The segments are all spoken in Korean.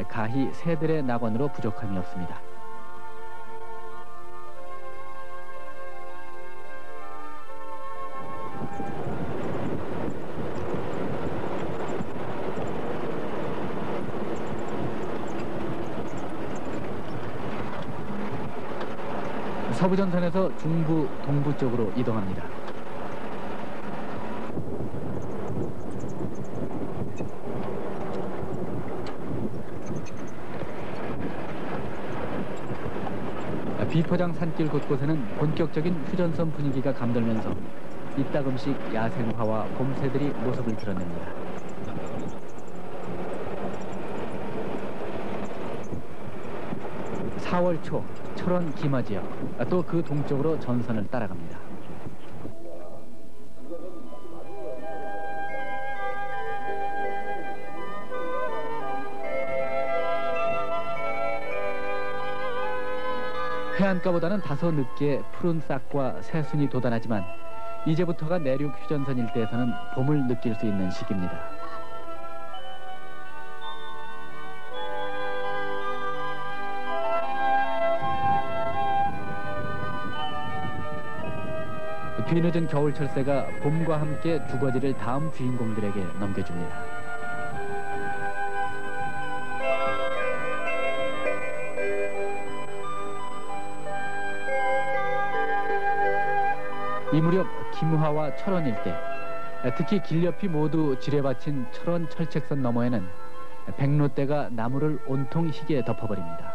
가히 새들의 낙원으로 부족함이 없습니다. 서부전선에서 중부, 동부 쪽으로 이동합니다. 비포장 산길 곳곳에는 본격적인 휴전선 분위기가 감돌면서 이따금씩 야생화와 봄새들이 모습을 드러냅니다. (4월) 초 철원 기마 지역, 또 그 동쪽으로 전선을 따라갑니다. 해안가보다는 다소 늦게 푸른 싹과 새순이 돋아나지만 이제부터가 내륙 휴전선 일대에서는 봄을 느낄 수 있는 시기입니다. 뒤늦은 겨울 철새가 봄과 함께 주거지를 다음 주인공들에게 넘겨줍니다. 이 무렵 김우하와 철원 일대, 특히 길 옆이 모두 지뢰받친 철원 철책선 너머에는 백로대가 나무를 온통 희게 덮어버립니다.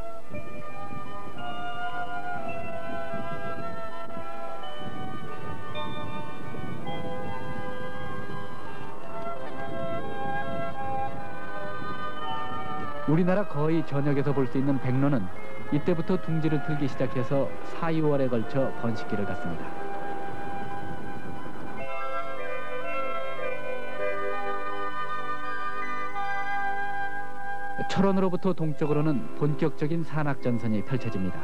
우리나라 거의 전역에서 볼 수 있는 백로는 이때부터 둥지를 틀기 시작해서 4, 6월에 걸쳐 번식기를 갖습니다. 철원으로부터 동쪽으로는 본격적인 산악전선이 펼쳐집니다.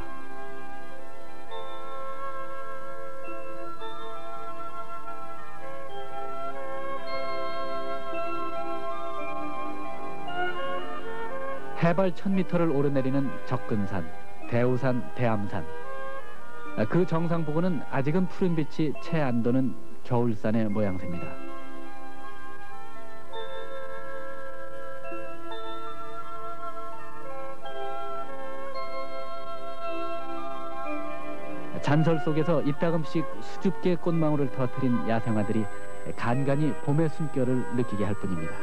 해발 1000m를 오르내리는 접근산, 대우산, 대암산. 그 정상 부근은 아직은 푸른 빛이 채 안 도는 겨울산의 모양새입니다. 잔설 속에서 이따금씩 수줍게 꽃망울을 터뜨린 야생화들이 간간히 봄의 숨결을 느끼게 할 뿐입니다.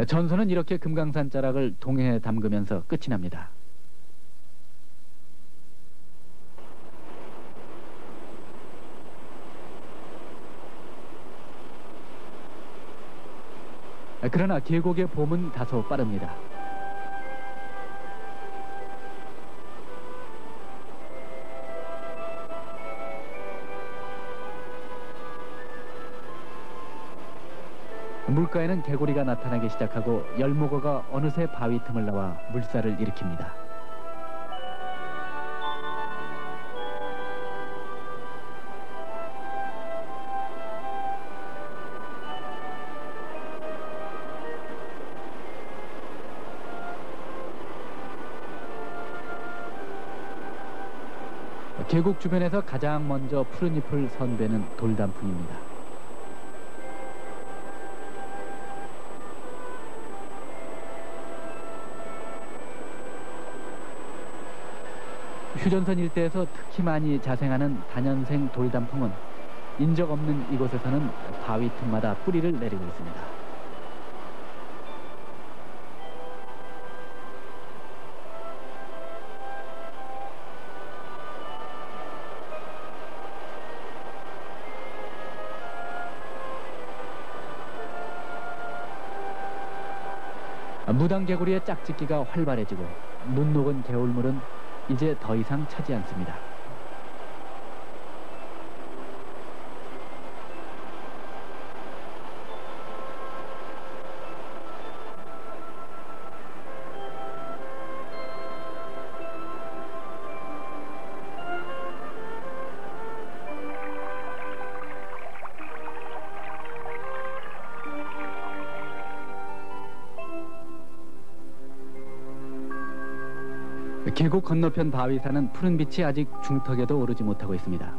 전선은 이렇게 금강산 자락을 동해에 담그면서 끝이 납니다. 그러나 계곡의 봄은 다소 빠릅니다. 물가에는 개구리가 나타나기 시작하고 열무거가 어느새 바위 틈을 나와 물살을 일으킵니다. 계곡 주변에서 가장 먼저 푸른 잎을 선배는 돌단풍입니다. 휴전선 일대에서 특히 많이 자생하는 다년생 돌단풍은 인적 없는 이곳에서는 바위 틈마다 뿌리를 내리고 있습니다. 무당개구리의 짝짓기가 활발해지고 눈 녹은 개울물은 이제 더 이상 차지 않습니다. 계곡 건너편 바위산은 푸른 빛이 아직 중턱에도 오르지 못하고 있습니다.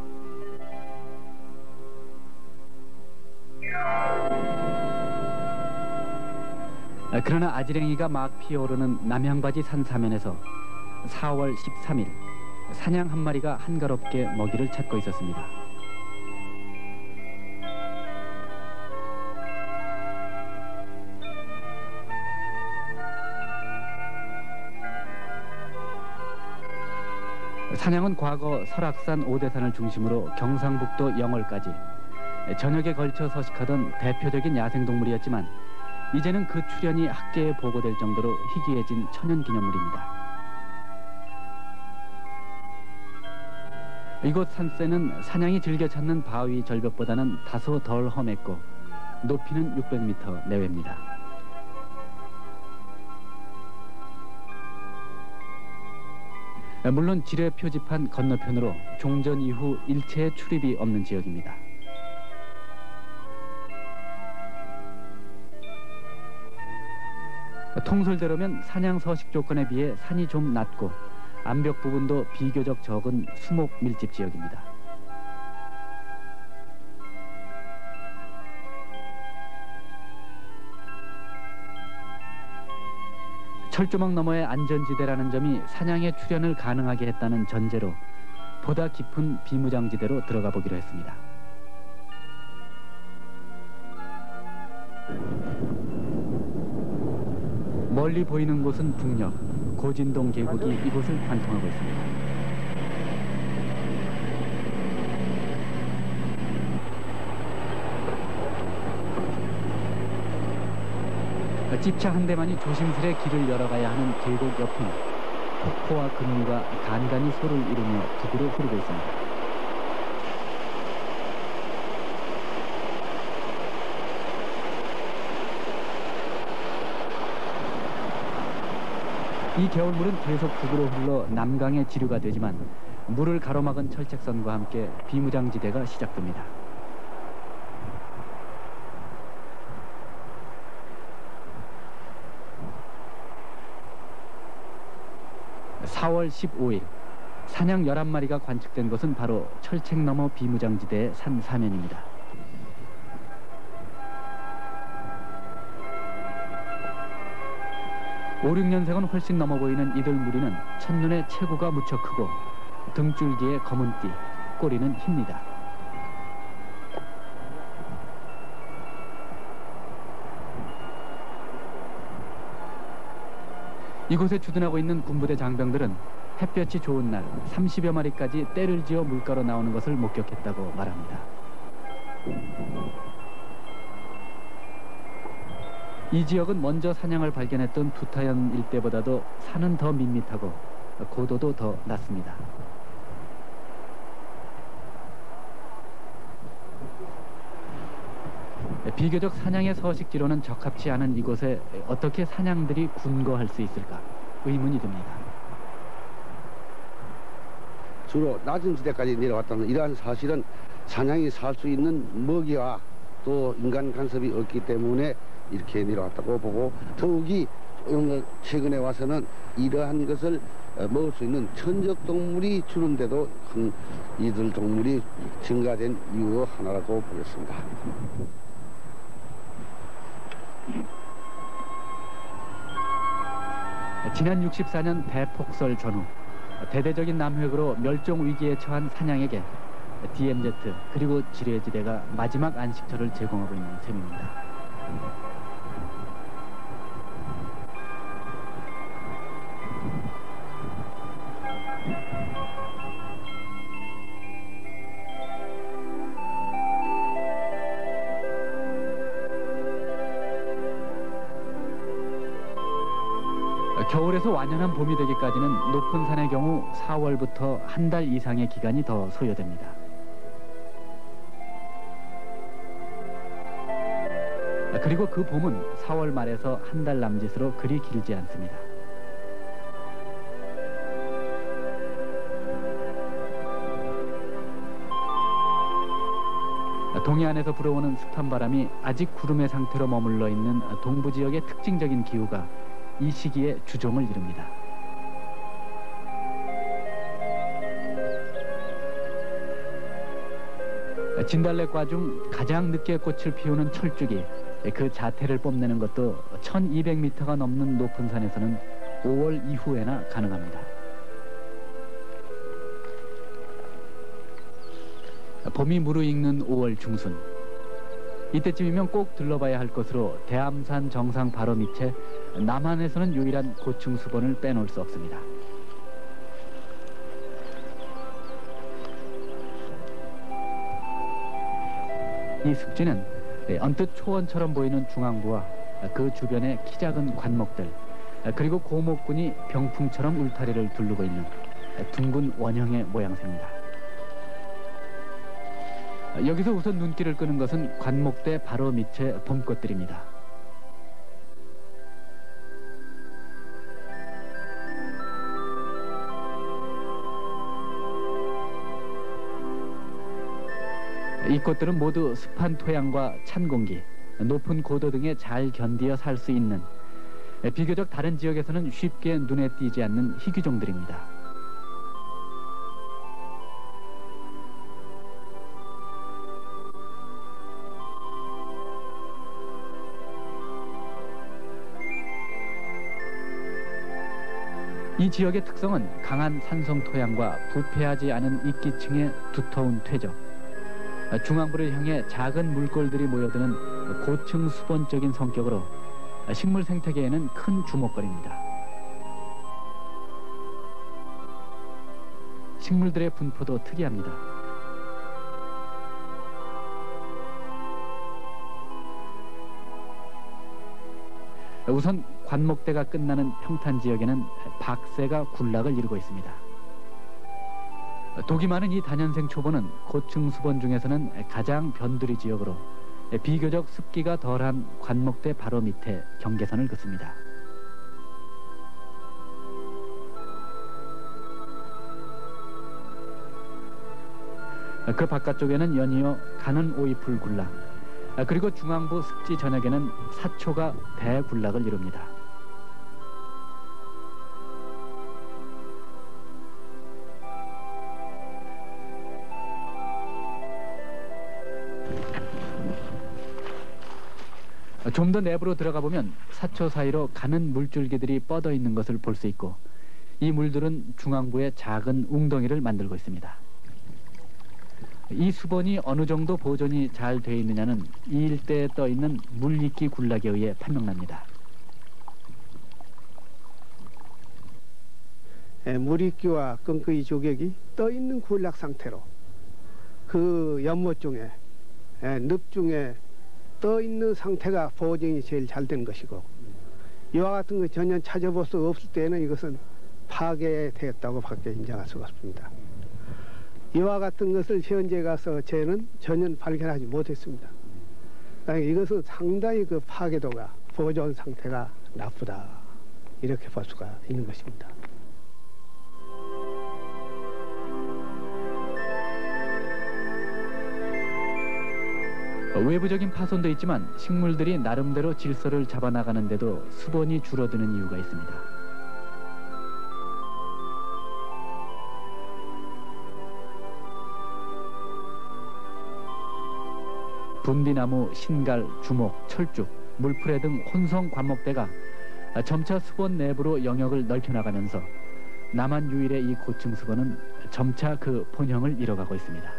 그러나 아지랭이가 막 피어오르는 남향바지 산 사면에서 4월 13일 사냥 한 마리가 한가롭게 먹이를 찾고 있었습니다. 사냥은 과거 설악산 오대산을 중심으로 경상북도 영월까지 전역에 걸쳐 서식하던 대표적인 야생동물이었지만 이제는 그 출현이 학계에 보고될 정도로 희귀해진 천연기념물입니다. 이곳 산세는 사냥이 즐겨 찾는 바위 절벽보다는 다소 덜 험했고 높이는 600m 내외입니다. 물론 지뢰 표지판 건너편으로 종전 이후 일체의 출입이 없는 지역입니다. 통솔대로면 사냥 서식 조건에 비해 산이 좀 낮고 암벽 부분도 비교적 적은 수목 밀집 지역입니다. 철조망 너머의 안전지대라는 점이 사냥의 출현을 가능하게 했다는 전제로 보다 깊은 비무장지대로 들어가 보기로 했습니다. 멀리 보이는 곳은 북녘, 고진동 계곡이 이곳을 관통하고 있습니다. 집차 한 대만이 조심스레 길을 열어가야 하는 계곡 옆은 폭포와 급류가 간간히 소를 이루며 북으로 흐르고 있습니다. 이 겨울물은 계속 북으로 흘러 남강에 지류가 되지만 물을 가로막은 철책선과 함께 비무장지대가 시작됩니다. (4월 15일) 사냥 11마리가 관측된 곳은 바로 철책 너머 비무장지대의 산 사면입니다. (5, 6년생은 훨씬 넘어 보이는 이들 무리는 첫눈에 체구가 무척 크고 등줄기에 검은 띠, 꼬리는 힙니다. 이곳에 주둔하고 있는 군부대 장병들은 햇볕이 좋은 날 30여 마리까지 떼를 지어 물가로 나오는 것을 목격했다고 말합니다. 이 지역은 먼저 사냥을 발견했던 두타연 일대보다도 산은 더 밋밋하고 고도도 더 낮습니다. 비교적 사냥의 서식지로는 적합치 않은 이곳에 어떻게 사냥들이 군거할 수 있을까 의문이 듭니다. 주로 낮은 지대까지 내려왔다는 이러한 사실은 사냥이 살 수 있는 먹이와 또 인간 간섭이 없기 때문에 이렇게 내려왔다고 보고, 더욱이 최근에 와서는 이러한 것을 먹을 수 있는 천적 동물이 주는데도 큰 이들 동물이 증가된 이유 하나라고 보겠습니다. 지난 64년 대폭설 전후 대대적인 남획으로 멸종 위기에 처한 사냥에게 DMZ 그리고 지뢰지대가 마지막 안식처를 제공하고 있는 셈입니다. 겨울에서 완연한 봄이 되기까지는 높은 산의 경우 4월부터 한 달 이상의 기간이 더 소요됩니다. 그리고 그 봄은 4월 말에서 한 달 남짓으로 그리 길지 않습니다. 동해안에서 불어오는 습한 바람이 아직 구름의 상태로 머물러 있는 동부 지역의 특징적인 기후가 이 시기에 주종을 이룹니다. 진달래과 중 가장 늦게 꽃을 피우는 철쭉이 그 자태를 뽐내는 것도 1200m가 넘는 높은 산에서는 5월 이후에나 가능합니다. 봄이 무르익는 5월 중순, 이때쯤이면 꼭 들러봐야 할 것으로 대암산 정상 바로 밑에 남한에서는 유일한 고층 수본을 빼놓을 수 없습니다. 이 습지는 언뜻 초원처럼 보이는 중앙부와 그 주변의 키 작은 관목들, 그리고 고목군이 병풍처럼 울타리를 두르고 있는 둥근 원형의 모양새입니다. 여기서 우선 눈길을 끄는 것은 관목대 바로 밑의 봄꽃들입니다. 이 꽃들은 모두 습한 토양과 찬 공기, 높은 고도 등에 잘 견디어 살 수 있는, 비교적 다른 지역에서는 쉽게 눈에 띄지 않는 희귀종들입니다. 이 지역의 특성은 강한 산성 토양과 부패하지 않은 이끼층의 두터운 퇴적, 중앙부를 향해 작은 물골들이 모여드는 고층 수본적인 성격으로 식물 생태계에는 큰 주목거리입니다. 식물들의 분포도 특이합니다. 우선 관목대가 끝나는 평탄 지역에는 박새가 군락을 이루고 있습니다. 독이 많은 이 다년생 초보는 고층 수본 중에서는 가장 변두리 지역으로 비교적 습기가 덜한 관목대 바로 밑에 경계선을 긋습니다. 그 바깥쪽에는 연이어 가는 오이풀 군락, 그리고 중앙부 습지 전역에는 사초가 대군락을 이룹니다. 좀 더 내부로 들어가 보면 사초 사이로 가는 물줄기들이 뻗어 있는 것을 볼 수 있고, 이 물들은 중앙부에 작은 웅덩이를 만들고 있습니다. 이 수본이 어느 정도 보존이 잘 되어 있느냐는 이 일대에 떠 있는 물이끼 군락에 의해 판명납니다. 물이끼와 끈끈이 조격이 떠 있는 군락 상태로 그 연못 중에 늪 중에 떠 있는 상태가 보존이 제일 잘 된 것이고, 이와 같은 거 전혀 찾아볼 수 없을 때는 이것은 파괴되었다고 밖에 인정할 수가 없습니다. 이와 같은 것을 현재 가서 저는 전혀 발견하지 못했습니다. 이것은 상당히 그 파괴도가, 보존 상태가 나쁘다, 이렇게 볼 수가 있는 것입니다. 외부적인 파손도 있지만 식물들이 나름대로 질서를 잡아나가는데도 수본이 줄어드는 이유가 있습니다. 분비나무, 신갈, 주목, 철쭉, 물풀에 등 혼성 관목대가 점차 수본 내부로 영역을 넓혀나가면서 남한 유일의 이 고층 수본은 점차 그 본형을 잃어가고 있습니다.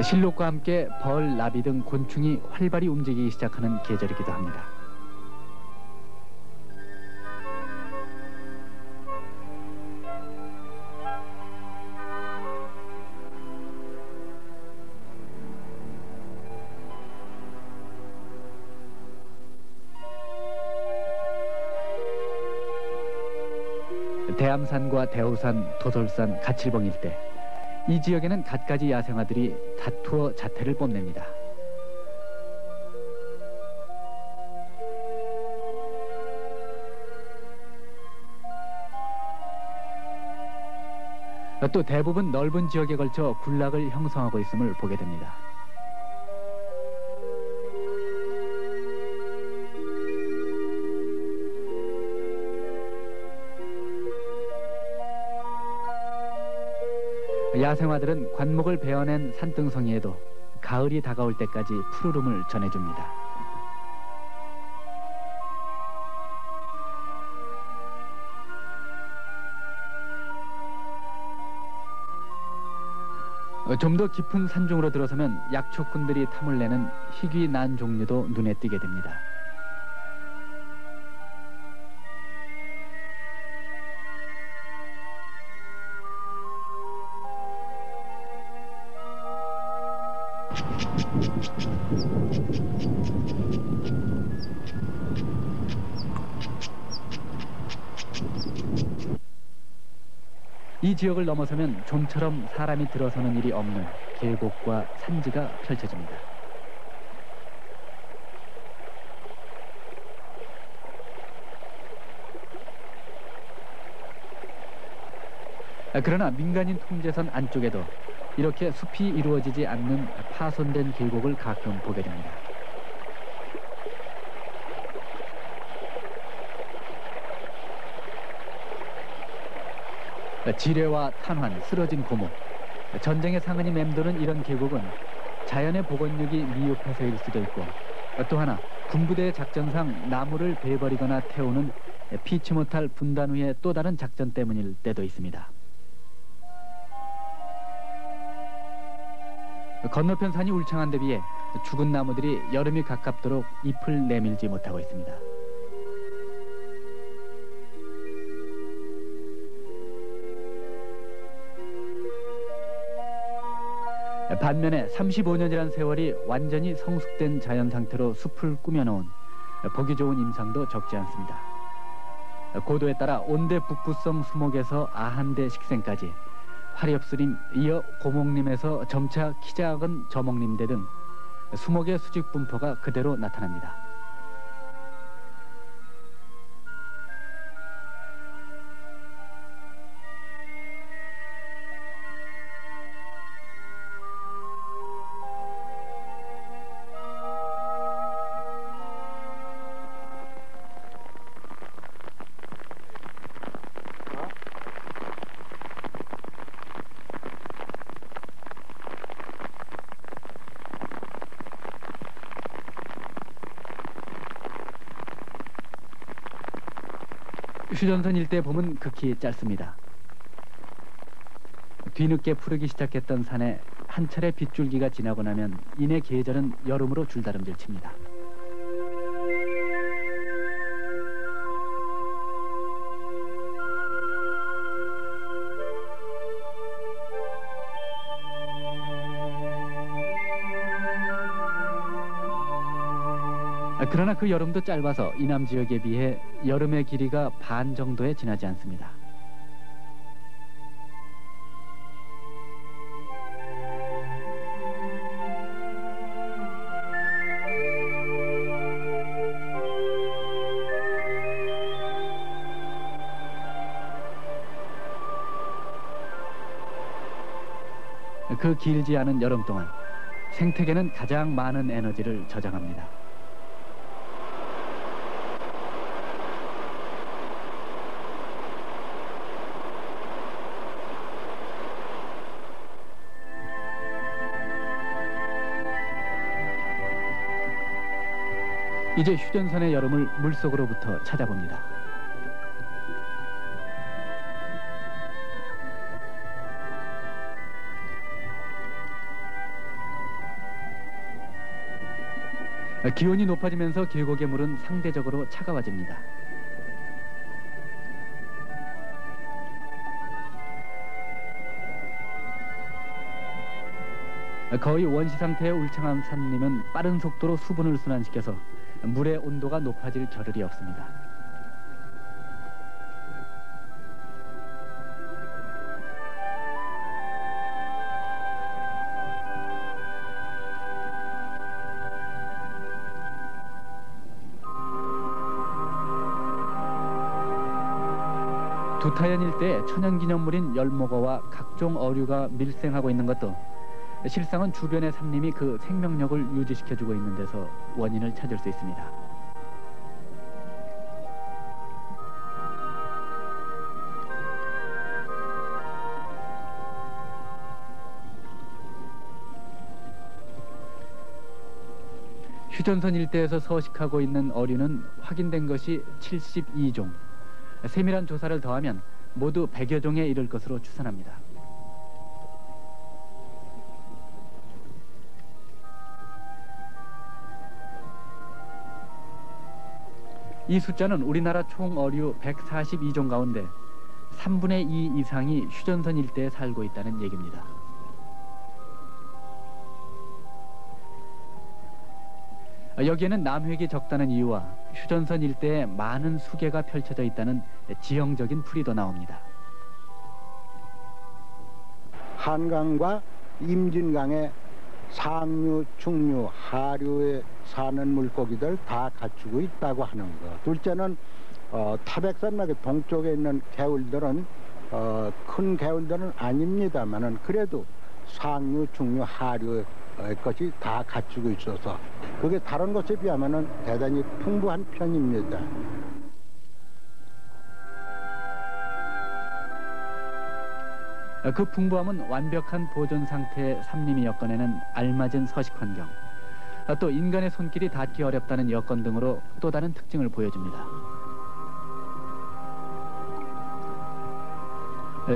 실록과 함께 벌, 나비 등 곤충이 활발히 움직이기 시작하는 계절이기도 합니다. 대암산과 대우산, 도솔산, 가칠봉 일대, 이 지역에는 갖가지 야생화들이 다투어 자태를 뽐냅니다. 또 대부분 넓은 지역에 걸쳐 군락을 형성하고 있음을 보게 됩니다. 야생화들은 관목을 베어낸 산등성이에도 가을이 다가올 때까지 푸르름을 전해줍니다. 좀 더 깊은 산중으로 들어서면 약초꾼들이 탐을 내는 희귀 난 종류도 눈에 띄게 됩니다. 이 지역을 넘어서면 좀처럼 사람이 들어서는 일이 없는 계곡과 산지가 펼쳐집니다. 그러나 민간인 통제선 안쪽에도 이렇게 숲이 이루어지지 않는 파손된 계곡을 가끔 보게 됩니다. 지뢰와 탄환, 쓰러진 고목, 전쟁의 상흔이 맴도는 이런 계곡은 자연의 복원력이 미흡해서일 수도 있고, 또 하나 군부대의 작전상 나무를 베버리거나 태우는 피치 못할 분단 후의 또 다른 작전 때문일 때도 있습니다. 건너편 산이 울창한 데 비해 죽은 나무들이 여름이 가깝도록 잎을 내밀지 못하고 있습니다. 반면에 35년이란 세월이 완전히 성숙된 자연 상태로 숲을 꾸며놓은 보기 좋은 임상도 적지 않습니다. 고도에 따라 온대 북부성 수목에서 아한대 식생까지 화렵스림, 이어 고목림에서 점차 키 작은 저목림대 등 수목의 수직 분포가 그대로 나타납니다. 휴전선 일대 봄은 극히 짧습니다. 뒤늦게 푸르기 시작했던 산에 한 차례 빗줄기가 지나고 나면 이내 계절은 여름으로 줄다름질 칩니다. 그러나 그 여름도 짧아서 이남 지역에 비해 여름의 길이가 반 정도에 지나지 않습니다. 그 길지 않은 여름 동안 생태계는 가장 많은 에너지를 저장합니다. 이제 휴전선의 여름을 물속으로부터 찾아봅니다. 기온이 높아지면서 계곡의 물은 상대적으로 차가워집니다. 거의 원시 상태의 울창한 산림은 빠른 속도로 수분을 순환시켜서 물의 온도가 높아질 겨를이 없습니다. 두타연 일대에 천연기념물인 열목어와 각종 어류가 밀생하고 있는 것도 실상은 주변의 산림이 그 생명력을 유지시켜주고 있는 데서 원인을 찾을 수 있습니다. 휴전선 일대에서 서식하고 있는 어류는 확인된 것이 72종. 세밀한 조사를 더하면 모두 100여 종에 이를 것으로 추산합니다. 이 숫자는 우리나라 총 어류 142종 가운데 3분의 2 이상이 휴전선 일대에 살고 있다는 얘기입니다. 여기에는 남획이 적다는 이유와 휴전선 일대에 많은 수계가 펼쳐져 있다는 지형적인 풀이도 나옵니다. 한강과 임진강에 상류, 중류, 하류에 사는 물고기들 다 갖추고 있다고 하는 것. 둘째는 태백산맥의 동쪽에 있는 개울들은 큰 개울들은 아닙니다만은 그래도 상류, 중류, 하류의 것이 다 갖추고 있어서 그게 다른 것에 비하면은 대단히 풍부한 편입니다. 그 풍부함은 완벽한 보존 상태의 산림이 엮어내는 알맞은 서식 환경, 또 인간의 손길이 닿기 어렵다는 여건 등으로 또 다른 특징을 보여줍니다.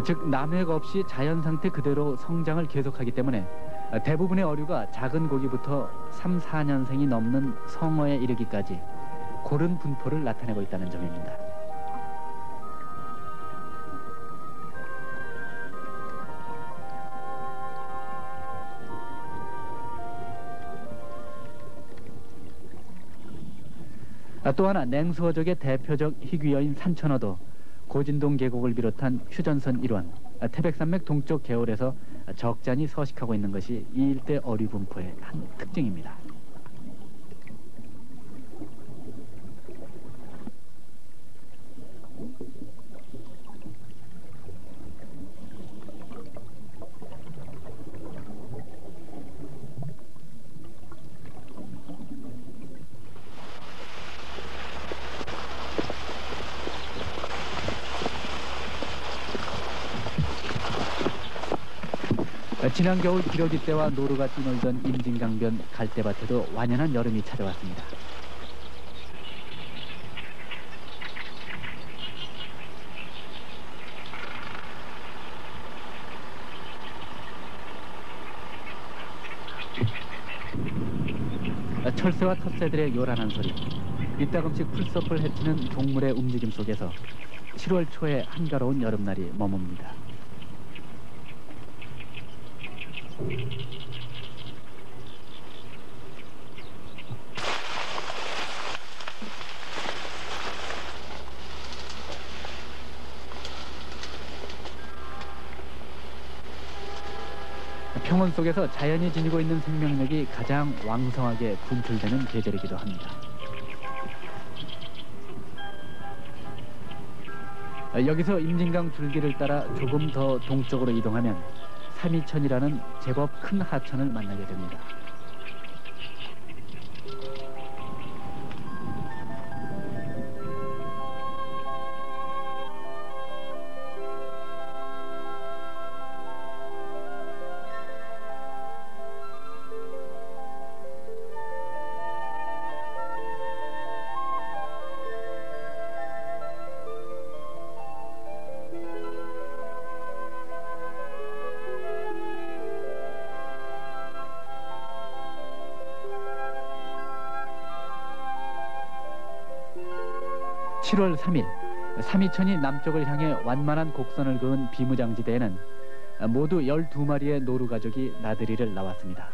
즉 남획 없이 자연 상태 그대로 성장을 계속하기 때문에 대부분의 어류가 작은 고기부터 3, 4년생이 넘는 성어에 이르기까지 고른 분포를 나타내고 있다는 점입니다. 또 하나 냉수어족의 대표적 희귀어인 산천어도 고진동 계곡을 비롯한 휴전선 일원, 태백산맥 동쪽 개울에서 적잖이 서식하고 있는 것이 이 일대 어류 분포의 한 특징입니다. 지난 겨울 기러기 떼와 노루가 뛰놀던 임진강변 갈대밭에도 완연한 여름이 찾아왔습니다. 철새와 텃새들의 요란한 소리, 이따금씩 풀숲을 헤치는 동물의 움직임 속에서 7월 초의 한가로운 여름날이 머뭅니다. 평원 속에서 자연이 지니고 있는 생명력이 가장 왕성하게 분출되는 계절이기도 합니다. 여기서 임진강 줄기를 따라 조금 더 동쪽으로 이동하면 삼이천이라는 제법 큰 하천을 만나게 됩니다. (7월 3일) 삼이천이 남쪽을 향해 완만한 곡선을 그은 비무장지대에는 모두 12마리의 노루 가족이 나들이를 나왔습니다.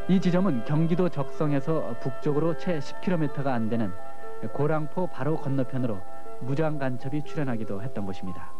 이 지점은 경기도 적성에서 북쪽으로 채 10km가 안 되는 고랑포 바로 건너편으로 무장 간첩이 출현하기도 했던 곳입니다.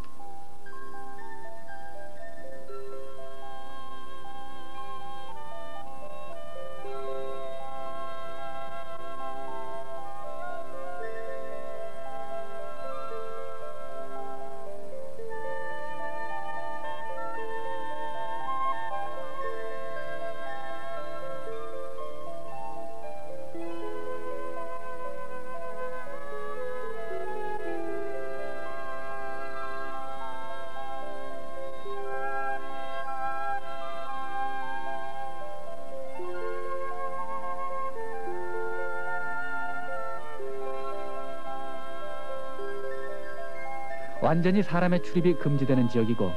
완전히 사람의 출입이 금지되는 지역이고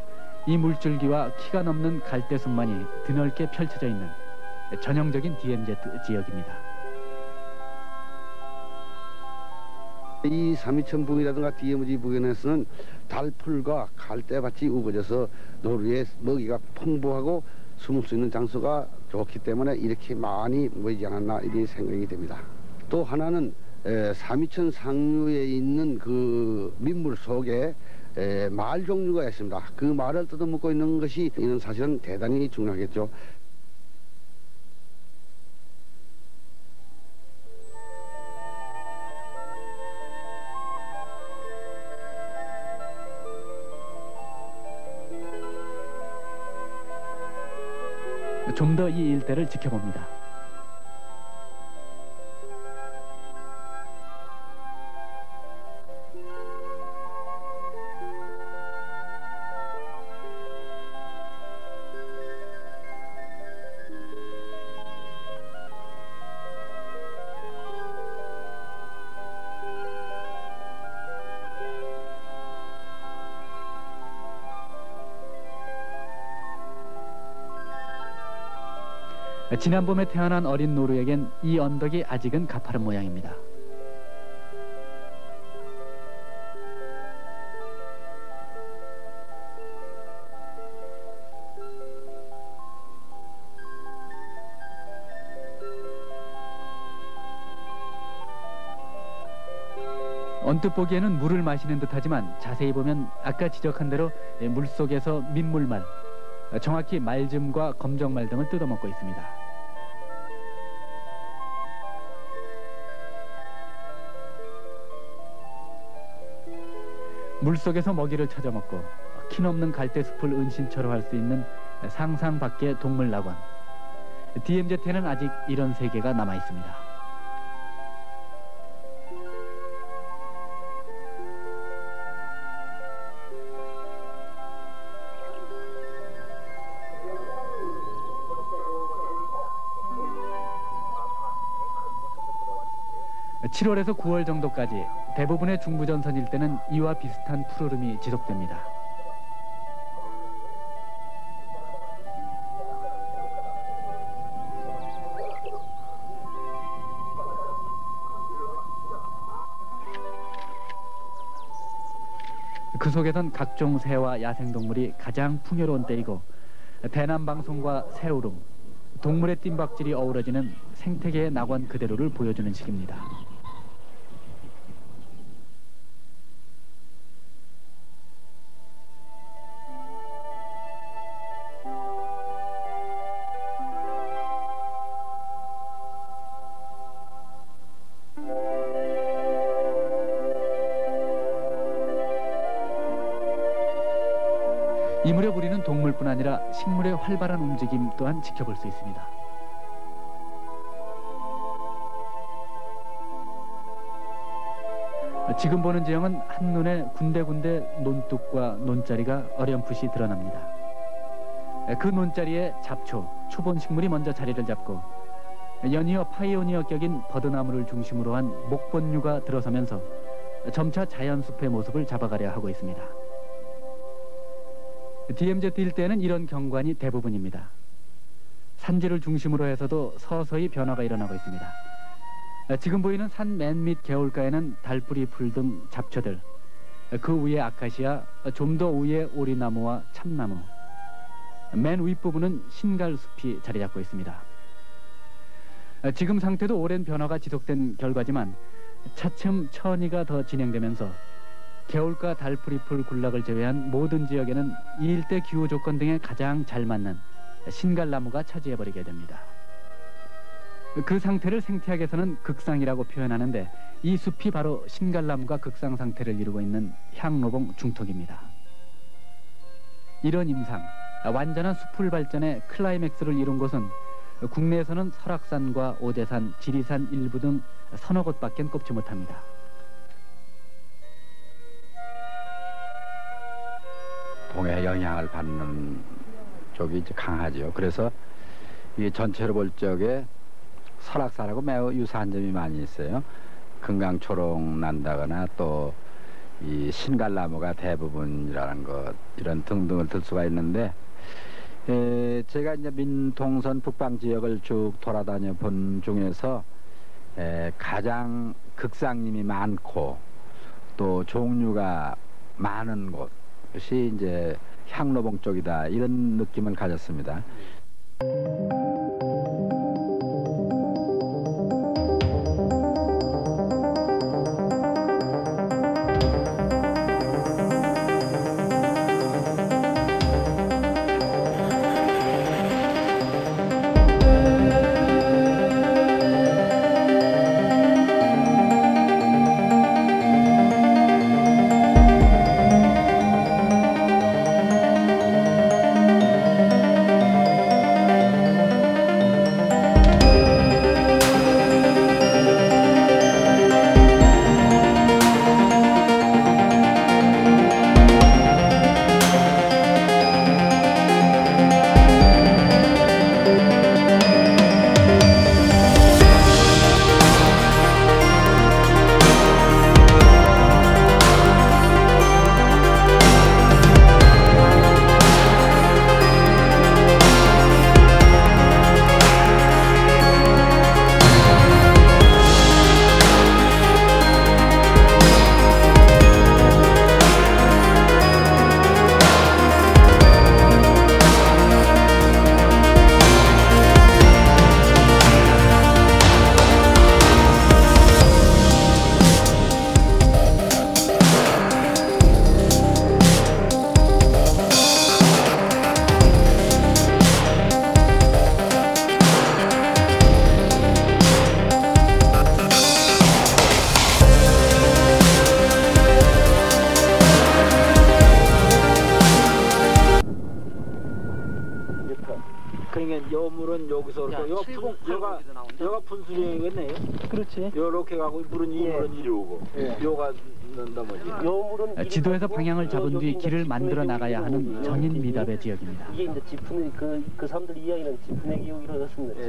이 물줄기와 키가 넘는 갈대숲만이 드넓게 펼쳐져 있는 전형적인 DMZ 지역입니다. 이 삼이천북이라든가 DMZ 부근에서는 달풀과 갈대밭이 우거져서 노루의 먹이가 풍부하고 숨을 수 있는 장소가 좋기 때문에 이렇게 많이 모이지 않았나 이렇게 생각이 됩니다. 또 하나는 삼이천 상류에 있는 그 민물 속에 말 종류가 있습니다. 그 말을 뜯어먹고 있는 것이 이는 사실은 대단히 중요하겠죠. 좀 더 이 일대를 지켜봅니다. 지난 봄에 태어난 어린 노루에겐 이 언덕이 아직은 가파른 모양입니다. 언뜻 보기에는 물을 마시는 듯하지만 자세히 보면 아까 지적한 대로 물속에서 민물말, 정확히 말즘과 검정말 등을 뜯어먹고 있습니다. 물속에서 먹이를 찾아먹고 키넘는 갈대숲을 은신처로 할 수 있는 상상 밖의 동물 낙원. DMZ에는 아직 이런 세계가 남아 있습니다. (7월에서 9월) 정도까지 대부분의 중부전선 일대는 이와 비슷한 푸르름이 지속됩니다. 그 속에선 각종 새와 야생동물이 가장 풍요로운 때이고 대남방송과 새우름, 동물의 뜀박질이 어우러지는 생태계의 낙원 그대로를 보여주는 시기입니다. 이 무렵 우리는 동물뿐 아니라 식물의 활발한 움직임 또한 지켜볼 수 있습니다. 지금 보는 지형은 한눈에 군데군데 논뚝과 논자리가 어렴풋이 드러납니다. 그 논자리에 잡초, 초본 식물이 먼저 자리를 잡고 연이어 파이오니어격인 버드나무를 중심으로 한 목본류가 들어서면서 점차 자연숲의 모습을 잡아가려 하고 있습니다. DMZ 일대에는 이런 경관이 대부분입니다. 산지를 중심으로 해서도 서서히 변화가 일어나고 있습니다. 지금 보이는 산 맨 밑 개울가에는 달뿌리 풀 등 잡초들, 그 위에 아카시아, 좀 더 위에 오리나무와 참나무, 맨 윗부분은 신갈숲이 자리 잡고 있습니다. 지금 상태도 오랜 변화가 지속된 결과지만 차츰 천이가 더 진행되면서 개울가 달풀이풀 군락을 제외한 모든 지역에는 이 일대 기후 조건 등에 가장 잘 맞는 신갈나무가 차지해버리게 됩니다. 그 상태를 생태학에서는 극상이라고 표현하는데 이 숲이 바로 신갈나무가 극상 상태를 이루고 있는 향로봉 중턱입니다. 이런 임상, 완전한 숲풀 발전의 클라이맥스를 이룬 곳은 국내에서는 설악산과 오대산, 지리산 일부 등 서너 곳밖에 꼽지 못합니다. 동해 영향을 받는 쪽이 이제 강하죠. 그래서 이 전체로 볼 적에 설악산하고 매우 유사한 점이 많이 있어요. 금강초록 난다거나 또 이 신갈나무가 대부분이라는 것 이런 등등을 들 수가 있는데 제가 이제 민통선 북방 지역을 쭉 돌아다녀 본 중에서 가장 극상림이 많고 또 종류가 많은 곳이 이제 향로봉 쪽이다 이런 느낌을 가졌습니다. 그러니까 요 물은 여기서 여가 분수령이겠네요. 그렇지. 요렇게 가고 물은 이 물은 이리 오고 요가 넘어지. 지도에서 방향을 잡은 뒤 길을 만들어 나가야 하는 전인 미답의 지역입니다. 이게 이제 지푸네 그 사람들 이야기는 지푸네 기록이 이루어졌습니다.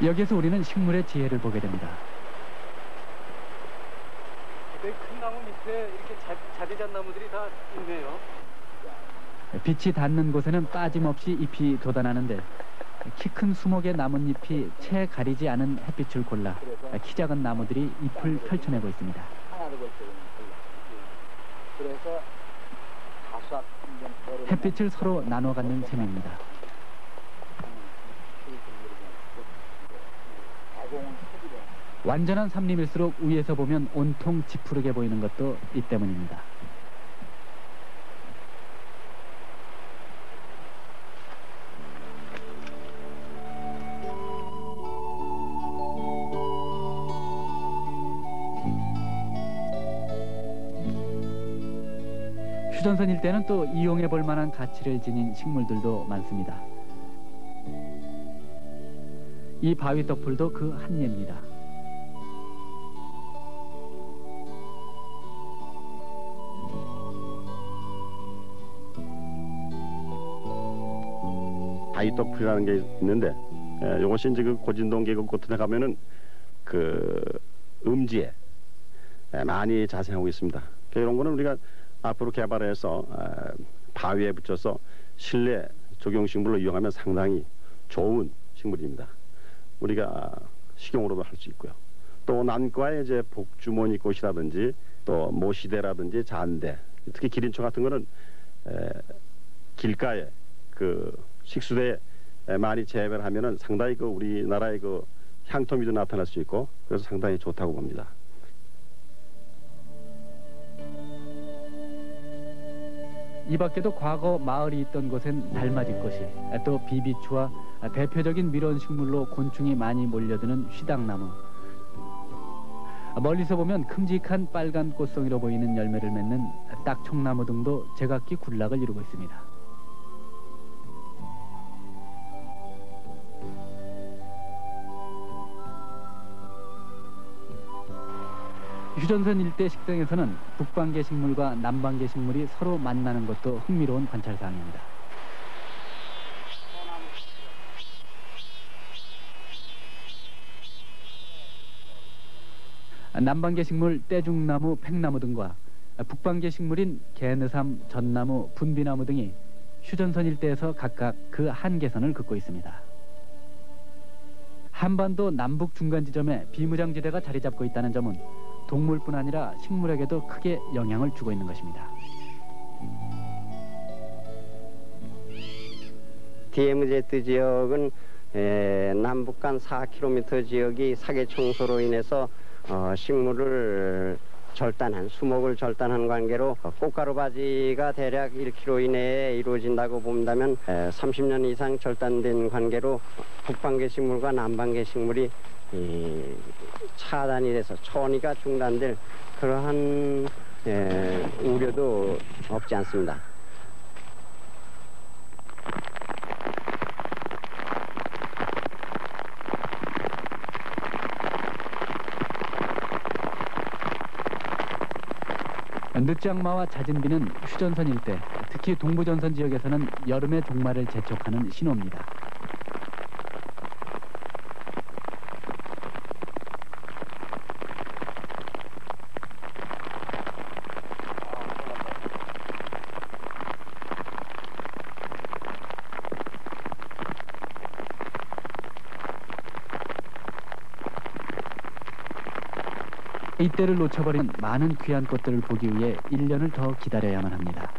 여기에서 우리는 식물의 지혜를 보게 됩니다. 큰 나무 밑에 이렇게 자디잔 나무들이 다 있네요. 빛이 닿는 곳에는 빠짐없이 잎이 돋아나는데 키 큰 수목의 나뭇잎이 채 가리지 않은 햇빛을 골라 키 작은 나무들이 잎을 펼쳐내고 있습니다. 햇빛을 서로 나눠 갖는 셈입니다. 완전한 삼림일수록 위에서 보면 온통 지푸르게 보이는 것도 이 때문입니다. 휴전선 일대는 또 이용해 볼 만한 가치를 지닌 식물들도 많습니다. 이 바위 덮풀도 그 한 예입니다. 바위떡풀이라는 게 있는데 이것이 이제 그 고진동 계곡 끝에 가면은 그 음지에 많이 자생하고 있습니다. 이런 거는 우리가 앞으로 개발해서 바위에 붙여서 실내 적용식물로 이용하면 상당히 좋은 식물입니다. 우리가 식용으로도 할 수 있고요. 또 난과의 이제 복주머니 꽃이라든지 또 모시대라든지 잔대, 특히 기린초 같은 거는 길가에 그 식수대에 많이 재배를 하면은 상당히 그 우리나라의 그 향토미도 나타날 수 있고 그래서 상당히 좋다고 봅니다. 이 밖에도 과거 마을이 있던 곳엔 달맞이꽃이, 또 비비추와 대표적인 밀원식물로 곤충이 많이 몰려드는 휘당나무, 멀리서 보면 큼직한 빨간 꽃송이로 보이는 열매를 맺는 딱총나무 등도 제각기 군락을 이루고 있습니다. 휴전선 일대 식당에서는 북방계 식물과 남방계 식물이 서로 만나는 것도 흥미로운 관찰사항입니다. 남방계 식물 떼죽나무, 팽나무 등과 북방계 식물인 개느삼, 전나무, 분비나무 등이 휴전선 일대에서 각각 그 한계선을 긋고 있습니다. 한반도 남북 중간 지점에 비무장지대가 자리 잡고 있다는 점은 동물뿐 아니라 식물에게도 크게 영향을 주고 있는 것입니다. DMZ 지역은 남북 간 4km 지역이 사계 청소로 인해서 식물을 절단한, 수목을 절단한 관계로 꽃가루 바지가 대략 1km 이내에 이루어진다고 본다면 30년 이상 절단된 관계로 북방계 식물과 남방계 식물이 차단이 돼서 천이가 중단될 그러한 우려도 없지 않습니다. 늦장마와 잦은 비는 휴전선 일대, 특히 동부전선 지역에서는 여름의 종말을 재촉하는 신호입니다. 이때를 놓쳐버리면 많은 귀한 꽃들을 보기 위해 1년을 더 기다려야만 합니다.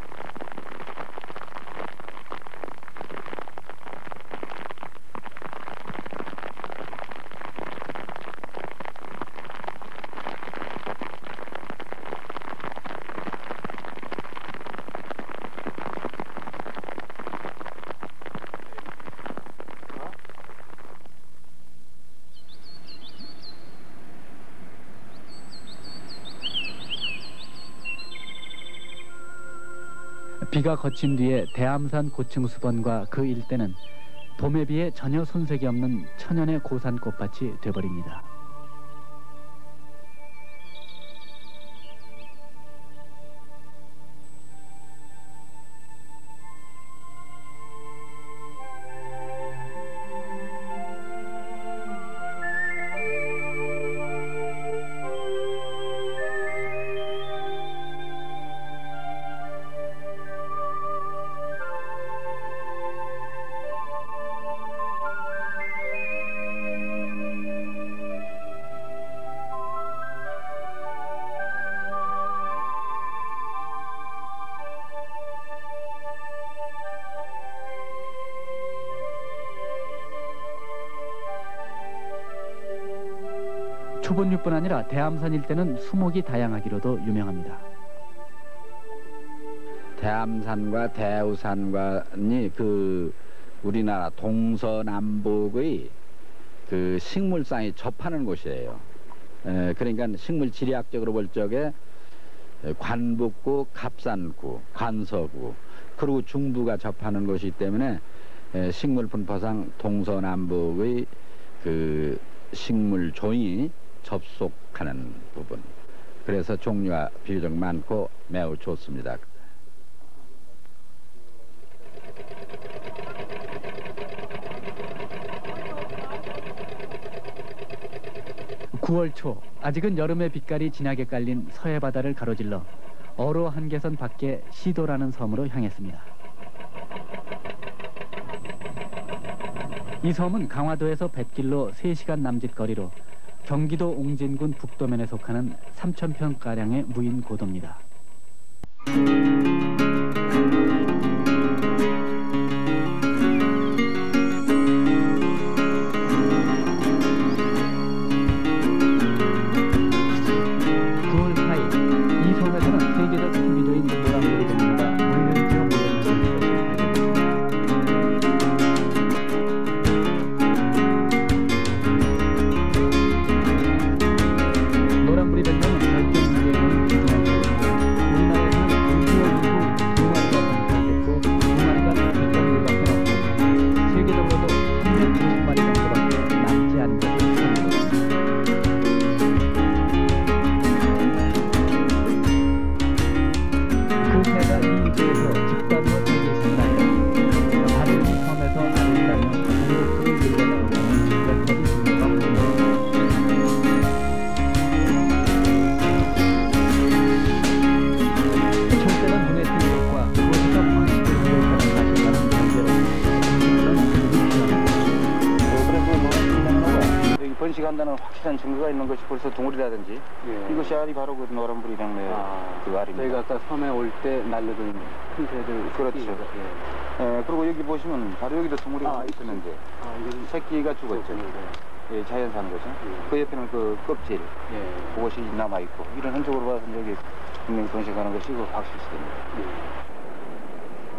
비가 거친 뒤에 대암산 고층수번과 그 일대는 봄에 비해 전혀 손색이 없는 천연의 고산 꽃밭이 돼버립니다. 초본류뿐 아니라 대암산 일대는 수목이 다양하기로도 유명합니다. 대암산과 대우산관이 그 우리나라 동서남북의 그 식물상이 접하는 곳이에요. 그러니까 식물 지리학적으로 볼 적에 관북구, 갑산구, 관서구 그리고 중부가 접하는 곳이기 때문에 식물 분포상 동서남북의 그 식물 종이 접속하는 부분, 그래서 종류가 비교적 많고 매우 좋습니다. (9월) 초 아직은 여름의 빛깔이 진하게 깔린 서해 바다를 가로질러 어로 한계선 밖에 시도라는 섬으로 향했습니다. 이 섬은 강화도에서 뱃길로 3시간 남짓 거리로 경기도 옹진군 북도면에 속하는 3,000평가량의 무인 고도입니다. 번식한다는 확실한 증거가 있는 것이 벌써 둥어리라든지 이것이 알이 바로 그 노란부리 백로의 그 알입니다. 저희가 아까 섬에 올 때 날려둔 큰 새들. 그렇죠. 그리고 여기 보시면 바로 여기도 둥어리가 있었는데 새끼가 죽었죠. 예, 자연 사는 거죠. 그 옆에는 그 껍질, 그것이 남아있고 이런 흔적으로 봐서는 여기 분명히 번식하는 것이 확실시됩니다.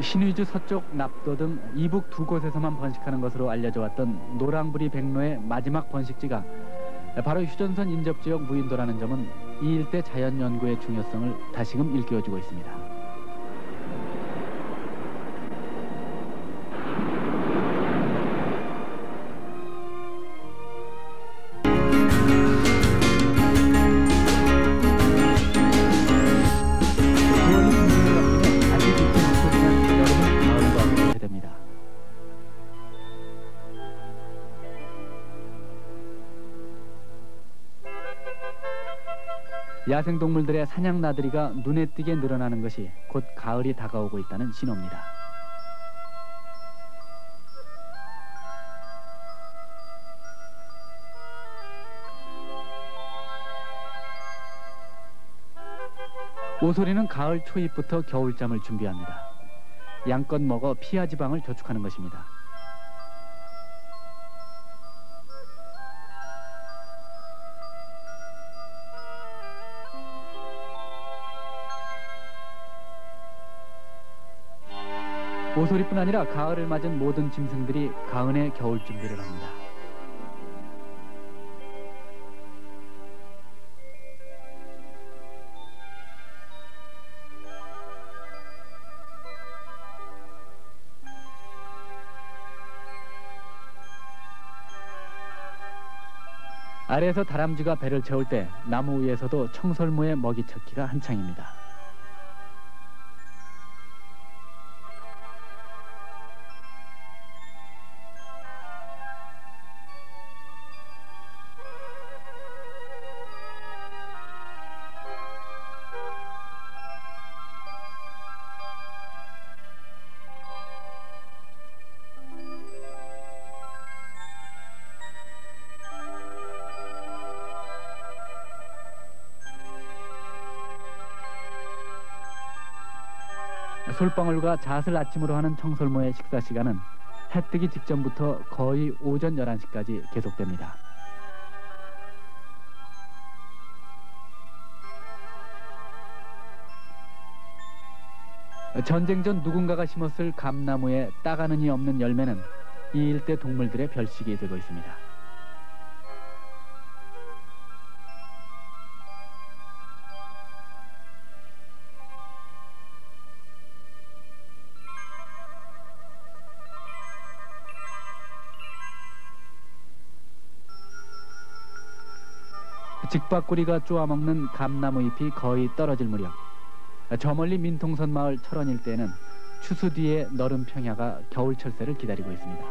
신의주 서쪽 납도 등 이북 두 곳에서만 번식하는 것으로 알려져 왔던 노랑부리 백로의 마지막 번식지가 바로 휴전선 인접지역 무인도라는 점은 이 일대 자연 연구의 중요성을 다시금 일깨워주고 있습니다. 야생동물들의 사냥 나들이가 눈에 띄게 늘어나는 것이 곧 가을이 다가오고 있다는 신호입니다. 오소리는 가을 초입부터 겨울잠을 준비합니다. 양껏 먹어 피하 지방을 저축하는 것입니다. 오소리뿐 아니라 가을을 맞은 모든 짐승들이 가은의 겨울 준비를 합니다. 아래에서 다람쥐가 배를 채울 때 나무 위에서도 청설모의 먹이 찾기가 한창입니다. 솔방울과 잣을 아침으로 하는 청설모의 식사 시간은 해 뜨기 직전부터 거의 오전 11시까지 계속됩니다. 전쟁 전 누군가가 심었을 감나무에 따가는이 없는 열매는 이 일대 동물들의 별식이 되고 있습니다. 직박구리가 쪼아먹는 감나무 잎이 거의 떨어질 무렵 저 멀리 민통선 마을 철원 일대에는 추수 뒤에 너른 평야가 겨울 철새를 기다리고 있습니다.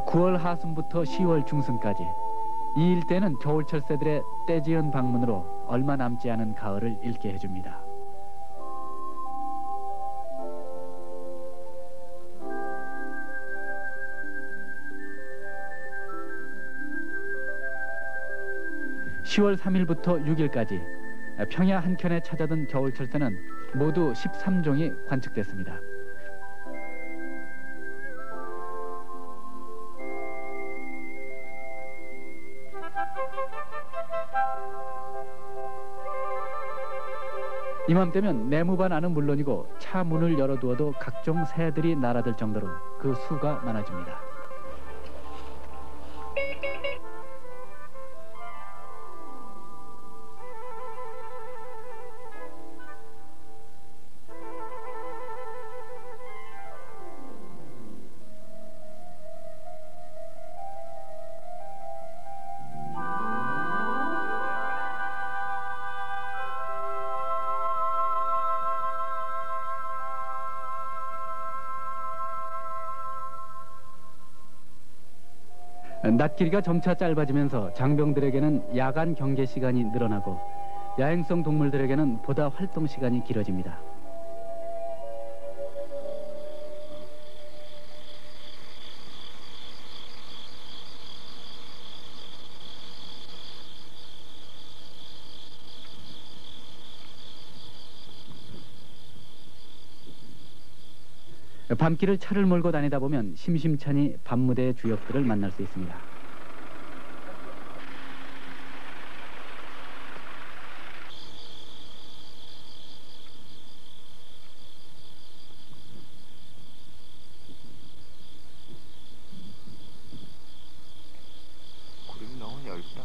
(9월) 하순부터 (10월) 중순까지 이 일대는 겨울 철새들의 때지은 방문으로 얼마 남지 않은 가을을 읽게 해줍니다. (10월 3일부터 6일까지) 평야 한켠에 찾아든 겨울 철새는 모두 13종이 관측됐습니다. 이맘때면 내무반 안은 물론이고 차 문을 열어두어도 각종 새들이 날아들 정도로 그 수가 많아집니다. 낮길이가 점차 짧아지면서 장병들에게는 야간 경계 시간이 늘어나고 야행성 동물들에게는 보다 활동 시간이 길어집니다. 밤길을 차를 몰고 다니다 보면 심심찮이 밤무대의 주역들을 만날 수 있습니다. 구름이 너무 얇다.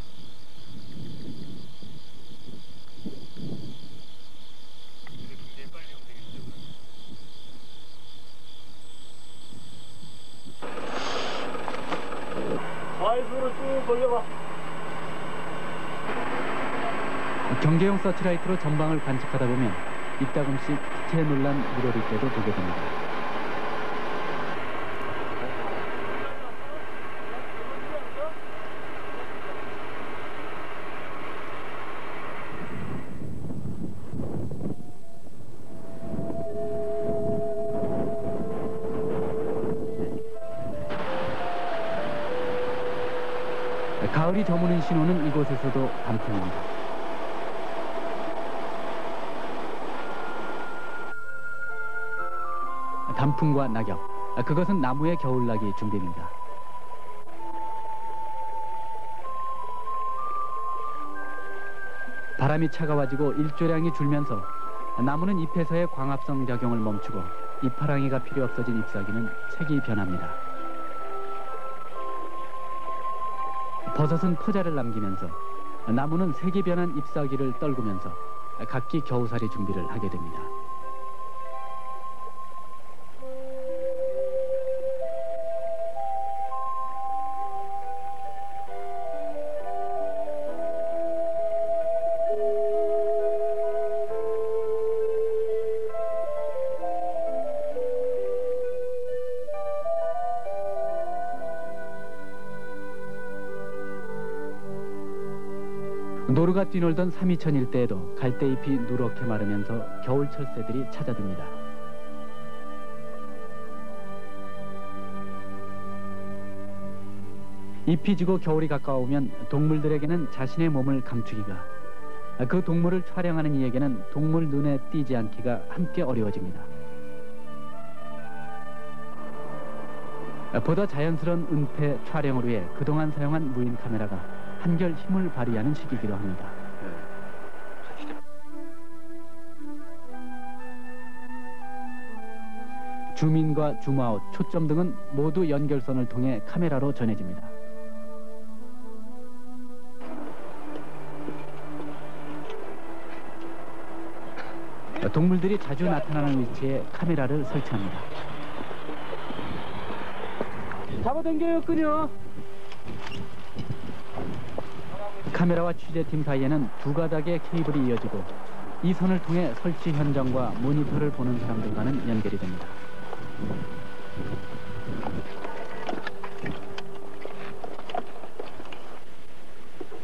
좌회수로 쭉 걸려봐. 경계용 서치라이트로 전방을 관측하다 보면 이따금씩 빛에 놀란 물오를 때도 보게 됩니다. 가을이 저무는 신호는 이곳에서도 단풍입니다. 단풍과 낙엽, 그것은 나무의 겨울나기 준비입니다. 바람이 차가워지고 일조량이 줄면서 나무는 잎에서의 광합성 작용을 멈추고 잎파랑이가 필요 없어진 잎사귀는 색이 변합니다. 버섯은 포자를 남기면서 나무는 색이 변한 잎사귀를 떨구면서 각기 겨우살이 준비를 하게 됩니다. 노루가 뛰놀던 삼이천 일대에도 갈대잎이 누렇게 마르면서 겨울 철새들이 찾아듭니다. 잎이 지고 겨울이 가까우면 동물들에게는 자신의 몸을 감추기가, 그 동물을 촬영하는 이에게는 동물 눈에 띄지 않기가 함께 어려워집니다. 보다 자연스러운 은폐 촬영을 위해 그동안 사용한 무인 카메라가 한결 힘을 발휘하는 시기이기도 합니다. 줌인과 줌아웃, 초점 등은 모두 연결선을 통해 카메라로 전해집니다. 동물들이 자주 나타나는 위치에 카메라를 설치합니다. 잡아당겨요, 끈요. 카메라와 취재팀 사이에는 두 가닥의 케이블이 이어지고 이 선을 통해 설치 현장과 모니터를 보는 사람들과는 연결이 됩니다.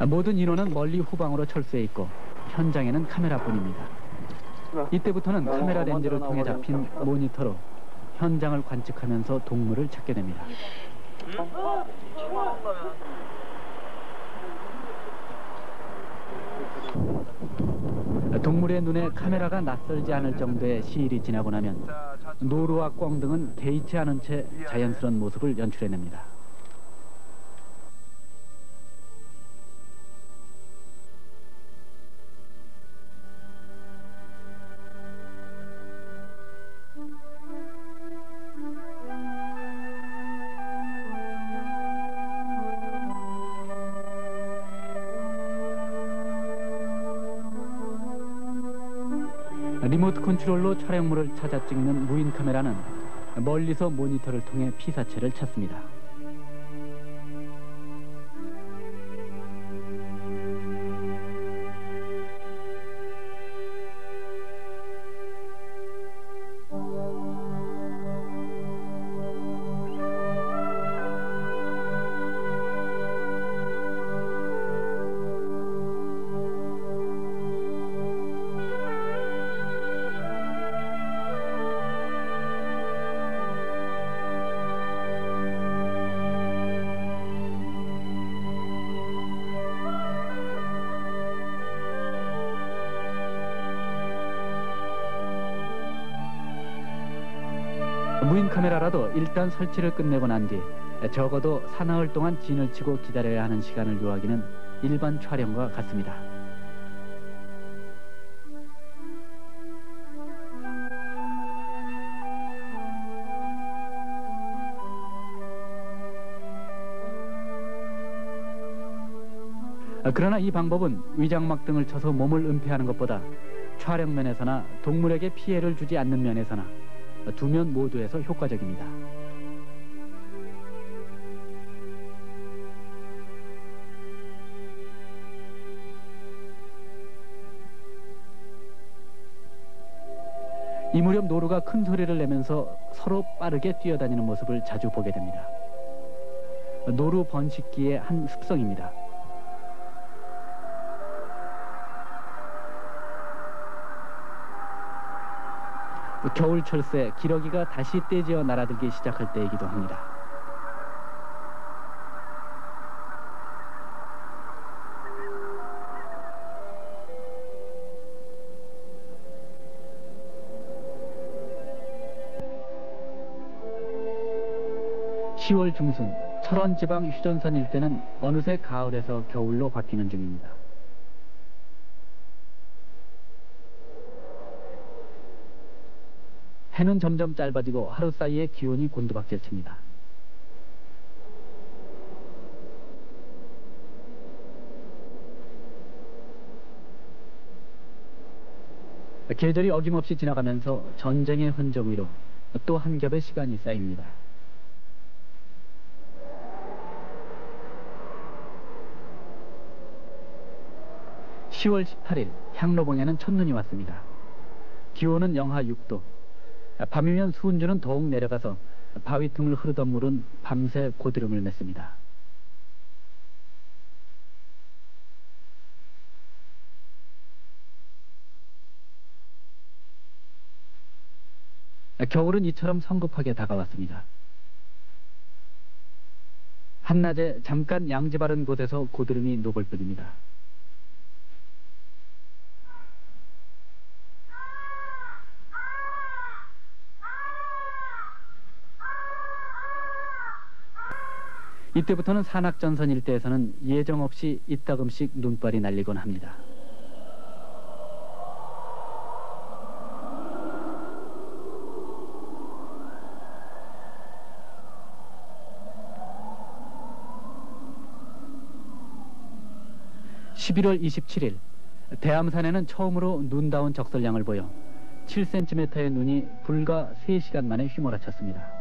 모든 인원은 멀리 후방으로 철수해 있고 현장에는 카메라뿐입니다. 이때부터는 카메라 렌즈를 통해 잡힌 모니터로 현장을 관측하면서 동물을 찾게 됩니다. 동물의 눈에 카메라가 낯설지 않을 정도의 시일이 지나고 나면 노루와 꿩 등은 개의치 않은 채 자연스러운 모습을 연출해냅니다. 리모트 컨트롤로 촬영물을 찾아 찍는 무인 카메라는 멀리서 모니터를 통해 피사체를 찾습니다. 무인 카메라라도 일단 설치를 끝내고 난 뒤 적어도 사나흘 동안 진을 치고 기다려야 하는 시간을 요하기는 일반 촬영과 같습니다. 그러나 이 방법은 위장막 등을 쳐서 몸을 은폐하는 것보다 촬영 면에서나 동물에게 피해를 주지 않는 면에서나 두 면 모두에서 효과적입니다. 이 무렵 노루가 큰 소리를 내면서 서로 빠르게 뛰어다니는 모습을 자주 보게 됩니다. 노루 번식기의 한 습성입니다. 겨울철새 기러기가 다시 떼지어 날아들기 시작할 때이기도 합니다. (10월) 중순 철원지방 휴전선 일대는 어느새 가을에서 겨울로 바뀌는 중입니다. 해는 점점 짧아지고 하루 사이에 기온이 곤두박질칩니다. 계절이 어김없이 지나가면서 전쟁의 흔적 위로 또 한 겹의 시간이 쌓입니다. (10월 18일) 향로봉에는 첫눈이 왔습니다. 기온은 영하 6도. 밤이면 수온주는 더욱 내려가서 바위 틈을 흐르던 물은 밤새 고드름을 맺습니다. 겨울은 이처럼 성급하게 다가왔습니다. 한낮에 잠깐 양지 바른 곳에서 고드름이 녹을 뿐입니다. 이때부터는 산악전선 일대에서는 예정없이 이따금씩 눈발이 날리곤 합니다. (11월 27일) 대암산에는 처음으로 눈다운 적설량을 보여 7cm의 눈이 불과 3시간 만에 휘몰아쳤습니다.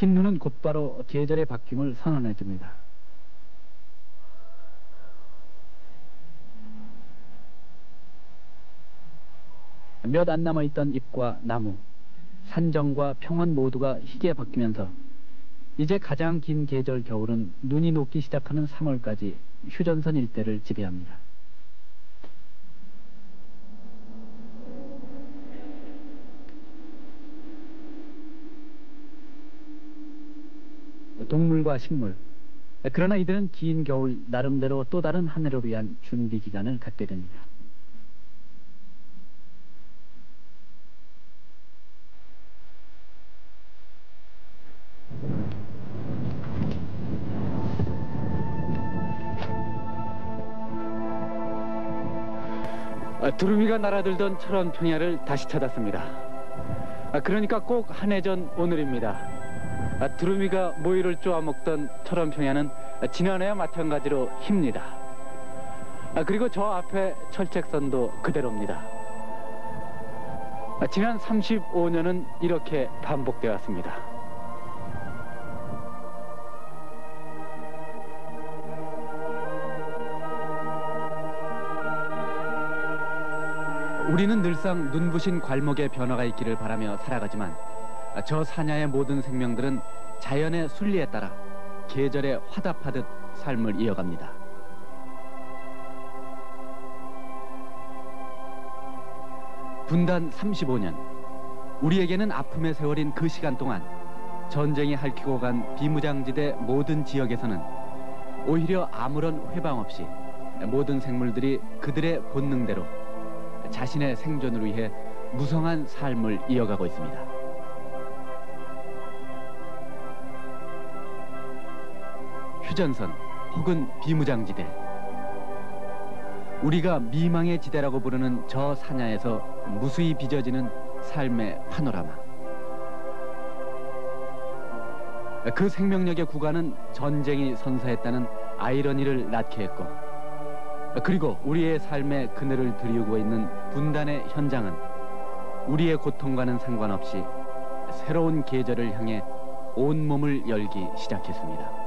흰눈은 곧바로 계절의 바뀜을 선언해줍니다. 몇 안 남아있던 잎과 나무, 산정과 평원 모두가 희게 바뀌면서 이제 가장 긴 계절 겨울은 눈이 녹기 시작하는 3월까지 휴전선 일대를 지배합니다. 동물과 식물, 그러나 이들은 긴 겨울 나름대로 또 다른 한 해를 위한 준비 기간을 갖게 됩니다. 두루미가 날아들던 철원 평야를 다시 찾았습니다. 그러니까 꼭 한 해 전 오늘입니다. 두루미가 모이를 쪼아먹던 철원 평야는 지난해와 마찬가지로 힙니다. 그리고 저 앞에 철책선도 그대로입니다. 지난 35년은 이렇게 반복되어 왔습니다. 우리는 늘상 눈부신 괄목의 변화가 있기를 바라며 살아가지만 저 산야의 모든 생명들은 자연의 순리에 따라 계절에 화답하듯 삶을 이어갑니다. 분단 35년, 우리에게는 아픔의 세월인 그 시간 동안 전쟁이 핥히고 간 비무장지대 모든 지역에서는 오히려 아무런 회방 없이 모든 생물들이 그들의 본능대로 자신의 생존을 위해 무성한 삶을 이어가고 있습니다. 휴전선 혹은 비무장지대, 우리가 미망의 지대라고 부르는 저 산야에서 무수히 빚어지는 삶의 파노라마. 그 생명력의 구간은 전쟁이 선사했다는 아이러니를 낳게 했고, 그리고 우리의 삶의 그늘을 드리우고 있는 분단의 현장은 우리의 고통과는 상관없이 새로운 계절을 향해 온몸을 열기 시작했습니다.